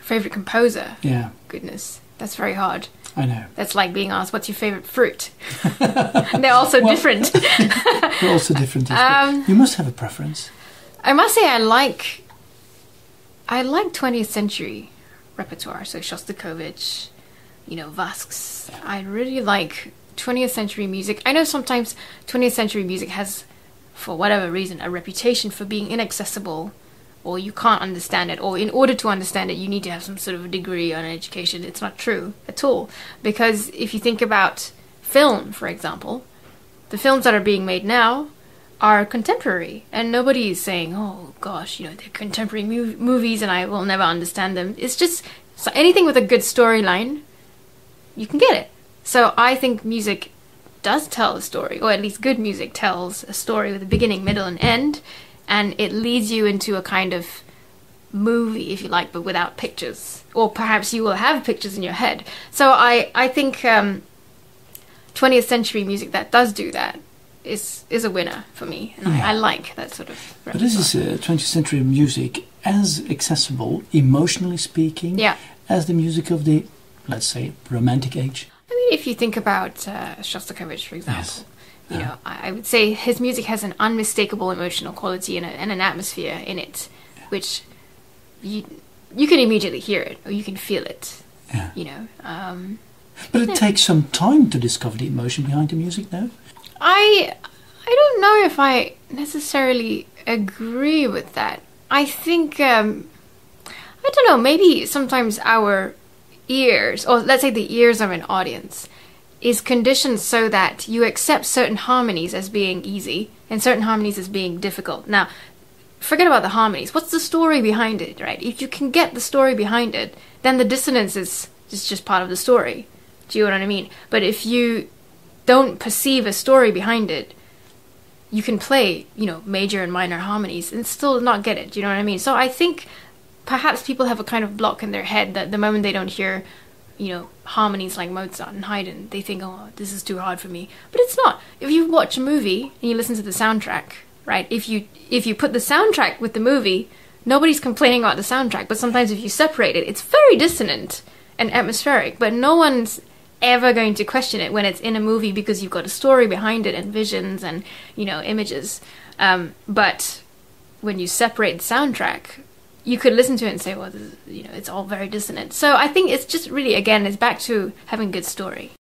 Favorite composer? Yeah. Goodness, that's very hard. I know. That's like being asked, what's your favorite fruit? They're also different. They're also different. Yes, you must have a preference. I must say I like 20th century repertoire. So Shostakovich, Vasks. I really like 20th century music. I know sometimes 20th century music has, for whatever reason, a reputation for being inaccessible, or you can't understand it, or in order to understand it you need to have some sort of a degree or an education. It's not true at all, because if you think about film, for example, the films that are being made now are contemporary, and nobody is saying, oh gosh, they're contemporary movies and I will never understand them. It's just anything with a good storyline, you can get it. So I think music does tell a story, or at least good music tells a story with a beginning, middle and end, and it leads you into a kind of movie, if you like, but without pictures. Or perhaps you will have pictures in your head. So I think 20th century music that does do that is a winner for me. And I like that sort of repertoire. But this is 20th century music as accessible, emotionally speaking, as the music of the, let's say, Romantic age. I mean, if you think about Shostakovich, for example, I would say his music has an unmistakable emotional quality and an atmosphere in it, which you can immediately hear it, or you can feel it. But it takes some time to discover the emotion behind the music, though. I don't know if I necessarily agree with that. I think I don't know, maybe sometimes our ears, or let's say the ears of an audience, is conditioned so that you accept certain harmonies as being easy and certain harmonies as being difficult. Now, forget about the harmonies. What's the story behind it, right? If you can get the story behind it, then the dissonance is just part of the story. Do you know what I mean? But if you don't perceive a story behind it, you can play, major and minor harmonies and still not get it. Do you know what I mean? So I think perhaps people have a kind of block in their head that the moment they don't hear harmonies like Mozart and Haydn, they think, oh, this is too hard for me. But it's not. If you watch a movie and you listen to the soundtrack, right? If you put the soundtrack with the movie, nobody's complaining about the soundtrack. But sometimes if you separate it, it's very dissonant and atmospheric. But no one's ever going to question it when it's in a movie, because you've got a story behind it and visions and, images. But when you separate the soundtrack, you could listen to it and say, well, this is, it's all very dissonant. So I think it's just really, again, it's back to having good story.